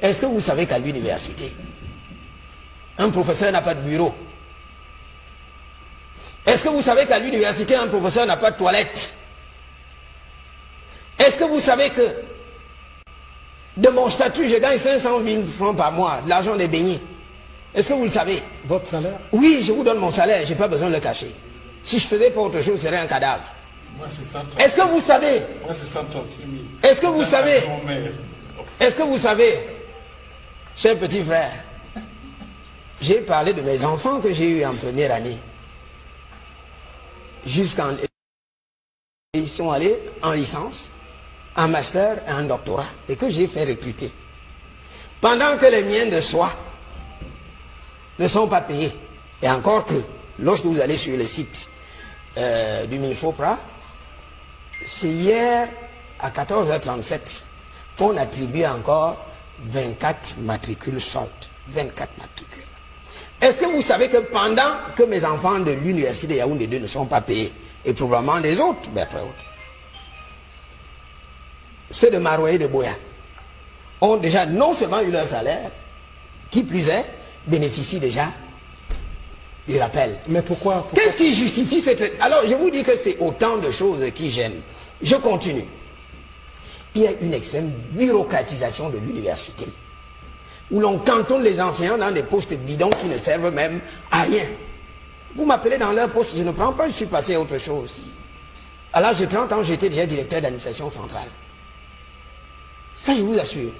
Est-ce que vous savez qu'à l'université, un professeur n'a pas de bureau? Est-ce que vous savez qu'à l'université, un professeur n'a pas de toilette? Est-ce que vous savez que de mon statut, je gagne 500 000 francs par mois, l'argent des beignets? Est-ce que vous le savez? Votre salaire? Oui, je vous donne mon salaire, je n'ai pas besoin de le cacher. Si je faisais pas autre chose, ce serait un cadavre. Moi, c'est 136 000. Est-ce que vous savez? Moi, c'est 136 000. Est-ce que vous savez? Est-ce que vous savez, cher petit frère, j'ai parlé de mes enfants que j'ai eus en première année. Jusqu'en... Ils sont allés en licence, en master et en doctorat, et que j'ai fait recruter. Pendant que les miens de soi ne sont pas payés. Et encore que, lorsque vous allez sur le site du Minfopra, c'est hier à 14h37 qu'on attribue encore 24 matricules soldes. 24 matricules. Est-ce que vous savez que pendant que mes enfants de l'université de Yaoundé 2 ne sont pas payés, et probablement des autres, ceux de Maroua et de Boya ont déjà non seulement eu leur salaire, qui plus est, bénéficient déjà du rappel. Mais pourquoi Qu'est-ce qui justifie cette... Alors, je vous dis que c'est autant de choses qui gênent. Je continue. Il y a une extrême bureaucratisation de l'université, où l'on cantonne les enseignants dans des postes bidons qui ne servent même à rien. Vous m'appelez dans leur poste, je ne prends pas, je suis passé à autre chose. À l'âge de 30 ans, j'étais déjà directeur d'administration centrale. Ça, je vous assure.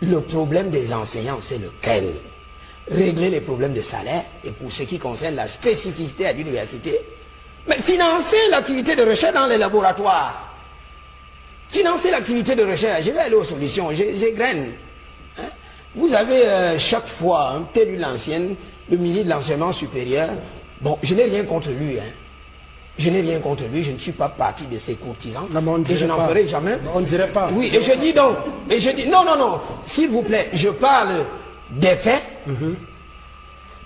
Le problème des enseignants, c'est lequel? Régler les problèmes de salaire, et pour ce qui concerne la spécificité à l'université, mais financer l'activité de recherche dans les laboratoires. Financer l'activité de recherche. Je vais aller aux solutions, j'égrène. Hein? Vous avez chaque fois, hein, tel eu l'ancienne, le ministre de l'enseignement supérieur. Bon, je n'ai rien contre lui. Hein. Je n'ai rien contre lui, je ne suis pas partie de ses courtisans. Non, et je n'en ferai jamais. On ne dirait pas. Oui, et je dis donc, et je dis, non, s'il vous plaît, je parle des faits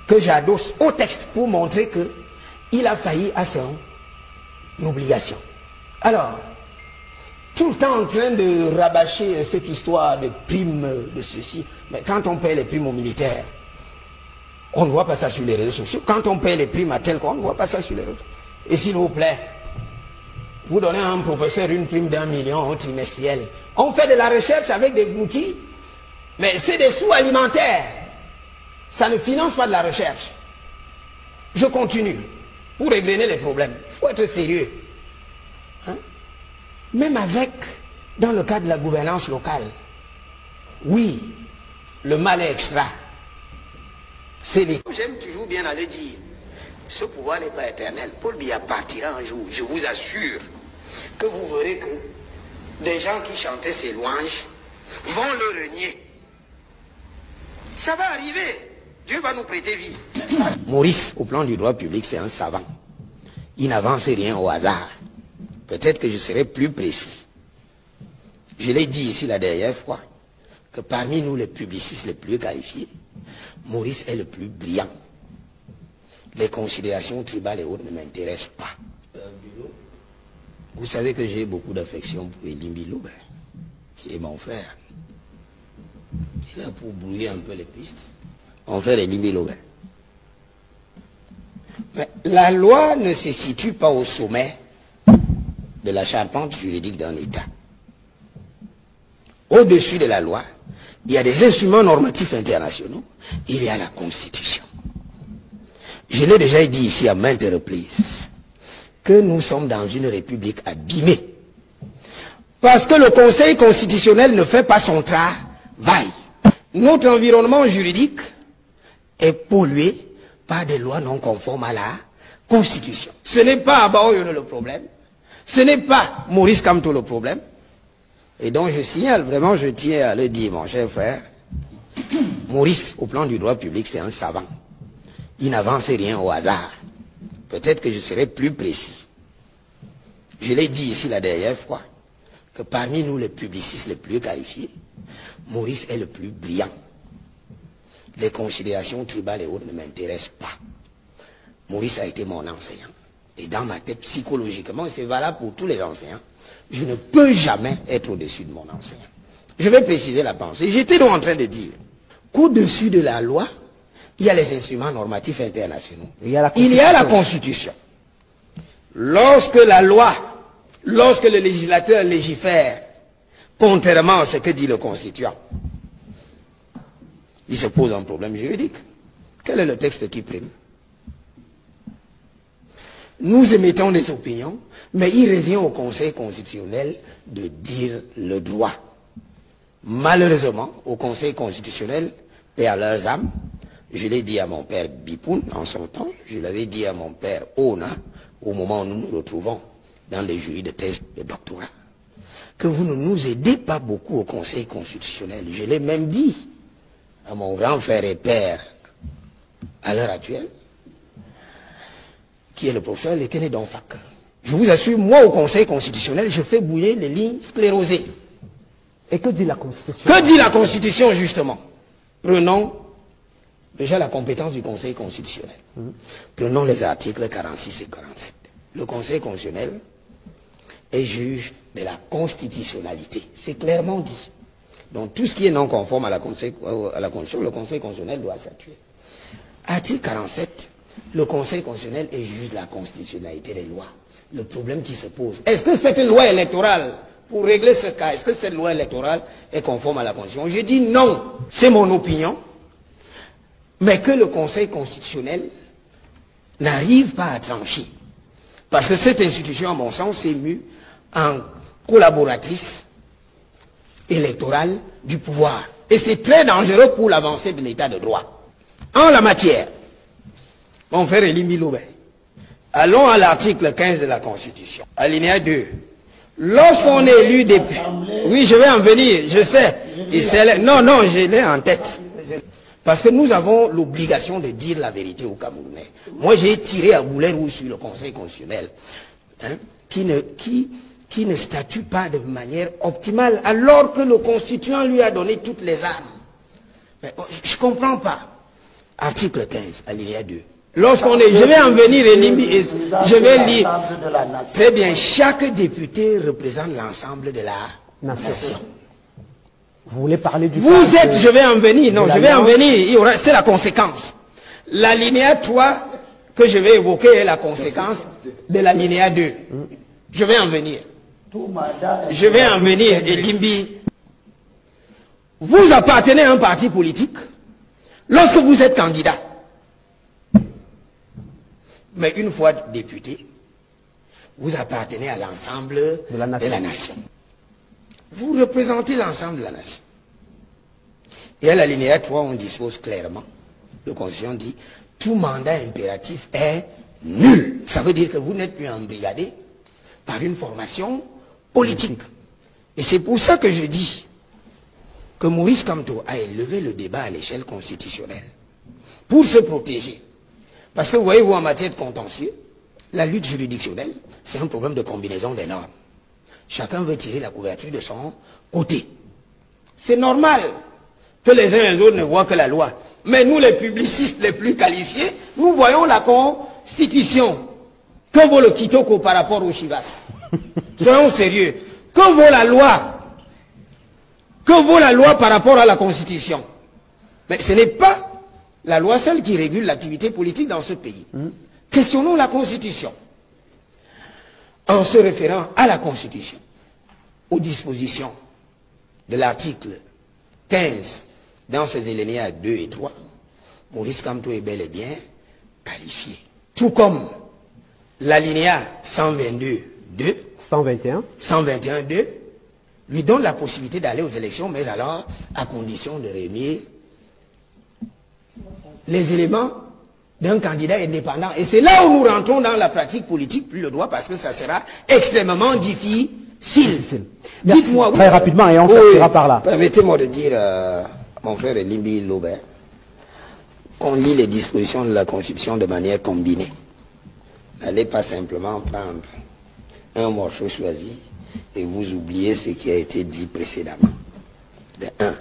que j'adosse au texte pour montrer que il a failli à son obligation. Alors, tout le temps en train de rabâcher cette histoire de primes de ceci, mais quand on paye les primes aux militaires, on ne voit pas ça sur les réseaux sociaux. Quand on paye les primes à tel qu'on ne voit pas ça sur les réseaux sociaux. Et s'il vous plaît, vous donnez à un professeur une prime d'1 million au trimestriel. On fait de la recherche avec des outils, mais c'est des sous alimentaires. Ça ne finance pas de la recherche. Je continue. Pour égrener les problèmes, il faut être sérieux. Hein? Même avec, dans le cadre de la gouvernance locale, oui, le mal est extra. C'est les... J'aime toujours bien aller dire, ce pouvoir n'est pas éternel. Paul Biya partira un jour. Je vous assure que vous verrez que des gens qui chantaient ces louanges vont le renier. Ça va arriver. Dieu va nous prêter vie. Maurice, au plan du droit public, c'est un savant. Il n'avance rien au hasard. Peut-être que je serai plus précis. Je l'ai dit ici la dernière fois, que parmi nous les publicistes les plus qualifiés, Maurice est le plus brillant. Les considérations tribales et autres ne m'intéressent pas. Vous savez que j'ai beaucoup d'affection pour Elimbi Loubert, qui est mon frère. Il est là pour brouiller un peu les pistes. Mon frère Elimbi Loubert. Mais la loi ne se situe pas au sommet de la charpente juridique d'un État. Au-dessus de la loi, il y a des instruments normatifs internationaux, il y a la Constitution. Je l'ai déjà dit ici à maintes reprises, que nous sommes dans une république abîmée. Parce que le Conseil constitutionnel ne fait pas son travail. Notre environnement juridique est pollué par des lois non conformes à la Constitution. Ce n'est pas Abaoyono le problème, ce n'est pas Maurice Kamto le problème. Et donc je signale, vraiment je tiens à le dire mon cher frère, Maurice au plan du droit public c'est un savant. Il n'avance rien au hasard. Peut-être que je serai plus précis. Je l'ai dit ici la dernière fois, que parmi nous les publicistes les plus qualifiés, Maurice est le plus brillant. Les considérations tribales et autres ne m'intéressent pas. Maurice a été mon enseignant. Et dans ma tête, psychologiquement, et c'est valable pour tous les enseignants, je ne peux jamais être au-dessus de mon enseignant. Je vais préciser la pensée. J'étais donc en train de dire qu'au-dessus de la loi, il y a les instruments normatifs internationaux. Il y a la Constitution. Lorsque la loi, lorsque le législateur légifère, contrairement à ce que dit le constituant, il se pose un problème juridique. Quel est le texte qui prime? Nous émettons des opinions, mais il revient au Conseil constitutionnel de dire le droit. Malheureusement, au Conseil constitutionnel, paix à leurs âmes, je l'ai dit à mon père Bipoun en son temps, je l'avais dit à mon père Ona, au moment où nous nous retrouvons dans les jurys de thèse de doctorat, que vous ne nous aidez pas beaucoup au Conseil constitutionnel. Je l'ai même dit à mon grand frère et père, à l'heure actuelle, qui est le professeur Lekene Donfak. Je vous assure, moi au Conseil constitutionnel, je fais bouillir les lignes sclérosées. Et que dit la Constitution? Que dit la Constitution, justement? Prenons déjà la compétence du Conseil constitutionnel. Prenons les articles 46 et 47. Le Conseil constitutionnel est juge de la constitutionnalité. C'est clairement dit. Donc tout ce qui est non conforme à la Constitution, le Conseil constitutionnel doit statuer. Article 47, le Conseil constitutionnel est juge de la constitutionnalité des lois. Le problème qui se pose, est-ce que cette loi électorale, pour régler ce cas, est-ce que cette loi électorale est conforme à la Constitution? Je dis non, c'est mon opinion, mais que le Conseil constitutionnel n'arrive pas à trancher. Parce que cette institution, à mon sens, s'est mue en collaboratrice électorale du pouvoir. Et c'est très dangereux pour l'avancée de l'état de droit. En la matière, mon frère Elimbi Loubet, allons à l'article 15 de la Constitution, alinéa 2. Lorsqu'on est élu député... Oui, je vais en venir, je sais. Non, je l'ai en tête. Parce que nous avons l'obligation de dire la vérité aux Camerounais. Moi, j'ai tiré à boulet rouge sur le Conseil constitutionnel, qui ne statue pas de manière optimale, alors que le Constituant lui a donné toutes les armes. Mais, je ne comprends pas. Article 15, alinéa 2. Lorsqu'on est... Je vais en venir, je vais lire. Très bien, chaque député représente l'ensemble de la nation. Vous voulez parler du... Vous êtes, je vais en venir, non, je vais en venir, c'est la conséquence. L'alinéa 3 que je vais évoquer est la conséquence de l'alinéa 2. Je vais en venir. Je vais en venir, Elimbi. Vous appartenez à un parti politique lorsque vous êtes candidat. Mais une fois député, vous appartenez à l'ensemble de la nation. Vous représentez l'ensemble de la nation. Et à l'alinéa 3, on dispose clairement, le Constitution dit, tout mandat impératif est nul. Ça veut dire que vous n'êtes plus embrigadé par une formation politique. Et c'est pour ça que je dis que Maurice Kamto a élevé le débat à l'échelle constitutionnelle pour se protéger. Parce que vous voyez, vous, en matière de contentieux, la lutte juridictionnelle, c'est un problème de combinaison des normes. Chacun veut tirer la couverture de son côté. C'est normal que les uns et les autres ne voient que la loi. Mais nous, les publicistes les plus qualifiés, nous voyons la Constitution. Que vaut le Kitoko par rapport au Chivas? Soyons sérieux. Que vaut la loi? Que vaut la loi par rapport à la Constitution? Mais ce n'est pas la loi celle qui régule l'activité politique dans ce pays. Questionnons la Constitution. En se référant à la Constitution, aux dispositions de l'article 15, dans ses alinéas 2 et 3, Maurice Kamto est bel et bien qualifié. Tout comme l'alinéa 122.2, 121.2, lui donne la possibilité d'aller aux élections, mais alors à condition de réunir les éléments d'un candidat indépendant. Et c'est là où nous rentrons dans la pratique politique, plus le droit, parce que ça sera extrêmement difficile. Dites-moi... Très rapidement, et on finira par là. Permettez-moi de dire à mon frère Elimbi Loubet qu'on lit les dispositions de la Constitution de manière combinée. N'allez pas simplement prendre un morceau choisi et vous oubliez ce qui a été dit précédemment. De un.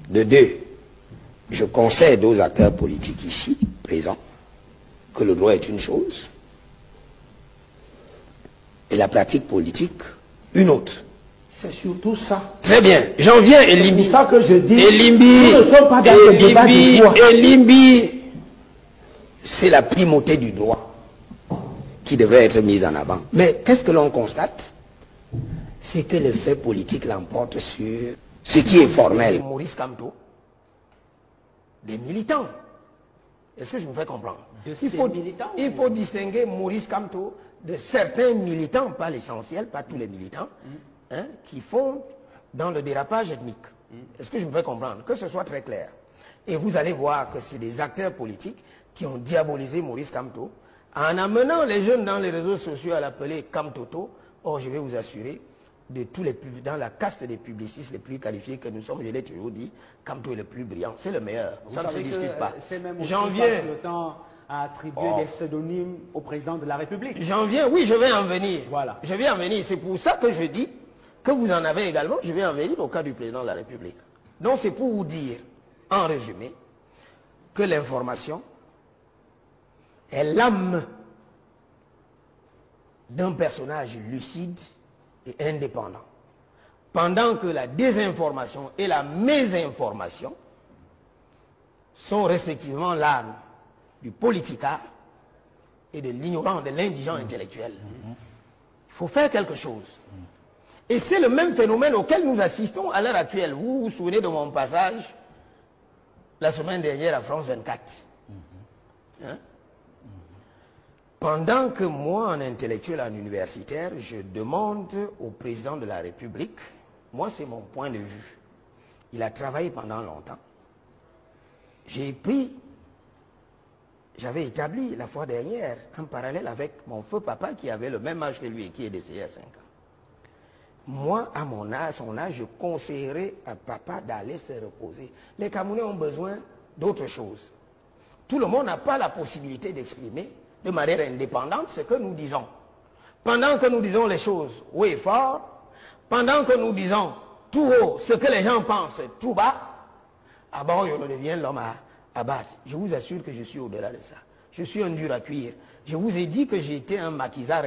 De deux, je concède aux acteurs politiques ici, présents, que le droit est une chose, et la pratique politique, une autre. C'est surtout ça. Très bien. J'en viens, Elimbi. C'est ça que je dis. Elimbi, nous ne sommes pas dans le débat du droit. Elimbi, c'est la primauté du droit qui devrait être mise en avant. Mais qu'est-ce que l'on constate? C'est que le fait politique l'emporte sur ce qui est formel. Maurice Kamto, des militants. Est-ce que je vous fais comprendre? Il faut distinguer Maurice Kamto de certains militants, pas l'essentiel, pas tous les militants, hein, qui font dans le dérapage ethnique. Est-ce que je me fais comprendre? Que ce soit très clair. Et vous allez voir que c'est des acteurs politiques qui ont diabolisé Maurice Kamto en amenant les jeunes dans les réseaux sociaux à l'appeler Kamtoto. Or, je vais vous assurer, de tous les dans la caste des publicistes les plus qualifiés que nous sommes, je l'ai toujours dit, Kamto est le plus brillant, c'est le meilleur. Ça ne se discute pas. J'en viens. Le temps à attribuer des pseudonymes au président de la République. J'en viens, oui, je vais en venir. Voilà. Je vais en venir. C'est pour ça que je dis que vous en avez également. Je vais en venir au cas du président de la République. Donc c'est pour vous dire, en résumé, que l'information est l'âme d'un personnage lucide et indépendant. Pendant que la désinformation et la mésinformation sont respectivement l'âme du politicard et de l'ignorant, de l'indigent intellectuel. Il faut faire quelque chose. Et c'est le même phénomène auquel nous assistons à l'heure actuelle. Vous vous souvenez de mon passage la semaine dernière à France 24. Hein? Pendant que moi, en intellectuel, en universitaire, je demande au président de la République, moi c'est mon point de vue, il a travaillé pendant longtemps, j'avais établi la fois dernière un parallèle avec mon feu papa qui avait le même âge que lui et qui est décédé à 5 ans. Moi, à mon âge, son âge, je conseillerais à papa d'aller se reposer. Les Camerounais ont besoin d'autre chose. Tout le monde n'a pas la possibilité d'exprimer de manière indépendante ce que nous disons. Pendant que nous disons les choses haut et fort, pendant que nous disons tout haut ce que les gens pensent tout bas, à bord on devient l'homme à battre. Je vous assure que je suis au-delà de ça. Je suis un dur à cuire. Je vous ai dit que j'étais un maquisard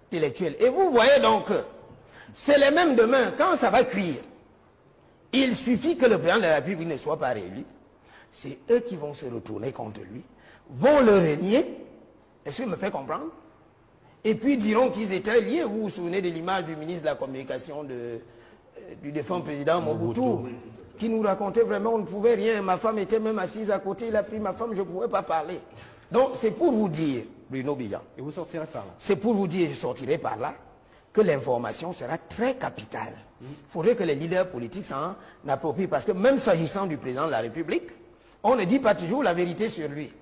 intellectuel. Et vous voyez donc, c'est les mêmes demain, quand ça va cuire, il suffit que le président de la République ne soit pas réélu. C'est eux qui vont se retourner contre lui, vont le régner. Est-ce que je me fais comprendre? Et puis diront qu'ils étaient liés. Vous vous souvenez de l'image du ministre de la Communication du défunt président Mobutu, qui nous racontait vraiment on ne pouvait rien. Ma femme était même assise à côté, il a pris ma femme, je ne pouvais pas parler. Donc c'est pour vous dire, Bruno Bijan. Et vous sortirez par là. C'est pour vous dire, je sortirai par là, que l'information sera très capitale. Il faudrait que les leaders politiques s'en approprient, parce que même s'agissant du président de la République, on ne dit pas toujours la vérité sur lui.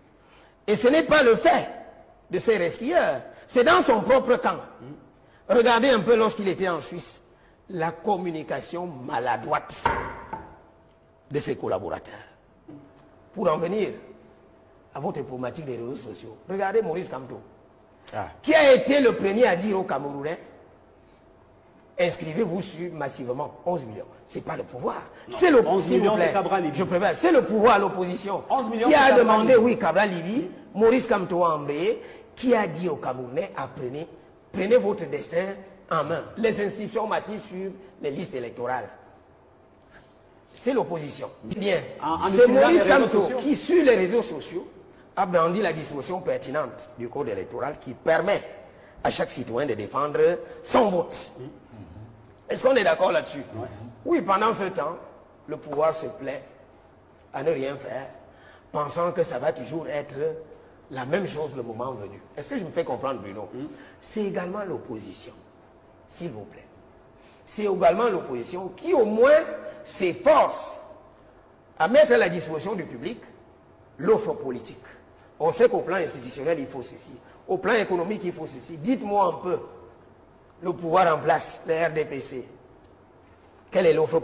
Et ce n'est pas le fait de ces resquilleurs, c'est dans son propre camp. Regardez un peu lorsqu'il était en Suisse, la communication maladroite de ses collaborateurs. Pour en venir à votre problématique des réseaux sociaux, regardez Maurice Kamto, qui a été le premier à dire aux Camerounais, inscrivez-vous sur massivement 11 millions. Ce n'est pas le pouvoir. C'est le pouvoir. Je préfère. C'est le pouvoir, l'opposition. Qui a demandé, oui, Cabral Libi, Maurice Kamto a embrayé, qui a dit aux Camerounais, apprenez, prenez votre destin en main. Les inscriptions massives sur les listes électorales. C'est l'opposition. Bien. C'est Maurice Kamto qui, sur les réseaux sociaux, a brandi la disposition pertinente du code électoral qui permet à chaque citoyen de défendre son vote. Est-ce qu'on est d'accord là-dessus? Oui, pendant ce temps, le pouvoir se plaît à ne rien faire, pensant que ça va toujours être la même chose le moment venu. Est-ce que je me fais comprendre, Bruno? C'est également l'opposition, s'il vous plaît. C'est également l'opposition qui, au moins, s'efforce à mettre à la disposition du public l'offre politique. On sait qu'au plan institutionnel, il faut ceci. Au plan économique, il faut ceci. Dites-moi un peu, le pouvoir en place, le RDPC, quelle est l'offre politique?